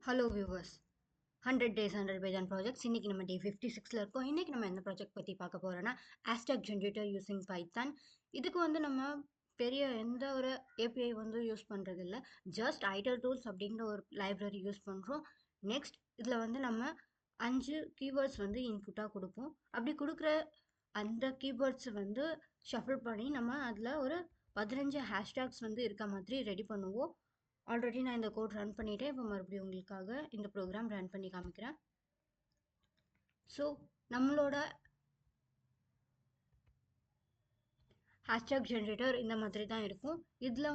Hello viewers. 100 days 100 page on projects. இன்னைக்கு நம்ம டே 56ல இருக்கோம். இன்னைக்கு நம்ம என்ன ப்ராஜெக்ட் பற்றி பார்க்க போறோம்னா ஹேஷ்டேக் ஜென்ரேட்டர் யூசிங் பைத்தான். இதுக்கு நம்ம பெரிய எந்த ஒரு ஏபிஐ யூஸ் பண்ணுறது இல்லை. ஜஸ்ட் ஐட்டர் டூல்ஸ் அப்படிங்கிற ஒரு லைப்ரரி யூஸ் பண்ணுறோம். நெக்ஸ்ட் இதில் நம்ம 5 கீவேர்ட்ஸ் இன்புட்டாக கொடுப்போம். அப்படி கொடுக்குற அந்த கீவேர்ட்ஸ் ஷஃபிள் பண்ணி நம்ம அதில் ஒரு 15 ஹேஷ்டேக்ஸ் இருக்க மாதிரி ரெடி பண்ணுவோம். ஆல்ரெடி நான் இந்த கோட் ரன் பண்ணிட்டேன். இப்போ மறுபடியும் உங்களுக்காக இந்த ப்ரோக்ராம் ரன் பண்ணி காமிக்கிறேன். ஸோ நம்மளோட ஹேஷ்டேக் ஜென்ரேட்டர் இந்த மாதிரி தான் இருக்கும். இதில்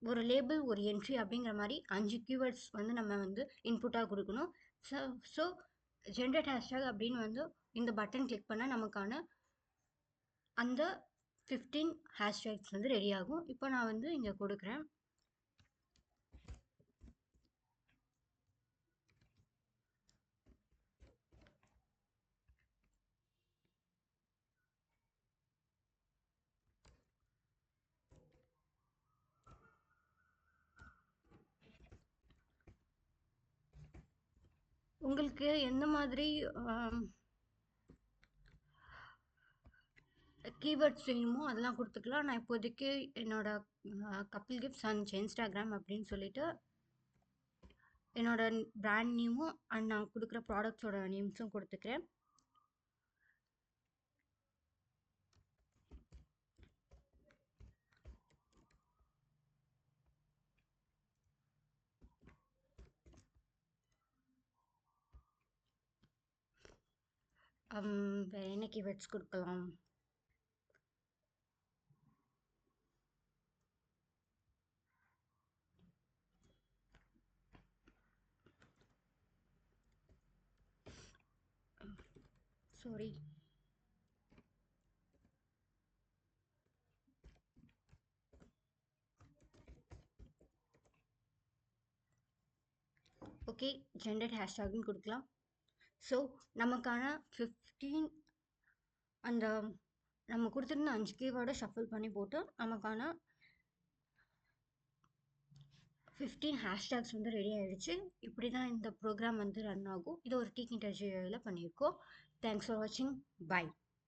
ஒரு லேபிள், ஒரு என்ட்ரி அப்படிங்கிற மாதிரி 5 கீவேர்ட்ஸ் நம்ம இன்புட்டாக கொடுக்கணும். ஸோ ஜென்ரேட் ஹேஷ்டேக் அப்படின்னு இந்த பட்டன் கிளிக் பண்ணால் நமக்கான அந்த 15 ஹேஷ்டேக்ஸ் ரெடி ஆகும். இப்போ நான் இங்கே கொடுக்குறேன். உங்களுக்கு எந்த மாதிரி கீவேர்ட்ஸ் வேணுமோ அதெல்லாம் கொடுத்துக்கலாம். நான் இப்போதைக்கு என்னோட கப்பில் கிஃப்ட்ஸ் அண்ட் இன்ஸ்டாகிராம் அப்படின்னு சொல்லிட்டு என்னோட பிராண்ட் நேமும் அண்ட் நான் கொடுக்குற ப்ராடக்ட்ஸோட நேம்ஸும் கொடுத்துக்கிறேன். வேறு என்ன கீவேர்ட்ஸ் கொடுக்கலாம்? சாரி, ஓகே, ஜென்ரேட் ஹேஷ்டேக்னு கொடுக்கலாம். ஸோ நமக்கான 15 அந்த நம்ம கொடுத்துருந்த 5 கீவேர்டை ஷஃபிள் பண்ணி போட்டு நமக்கான 15 ஹேஷ்டேக்ஸ் ரெடி ஆகிடுச்சு. இப்படி தான் இந்த ப்ரோக்ராம் ரன் ஆகும். இது ஒரு டீக் இன்டர்வியூவில் பண்ணியிருக்கோம். தேங்க்ஸ் ஃபார் வாட்சிங். பை.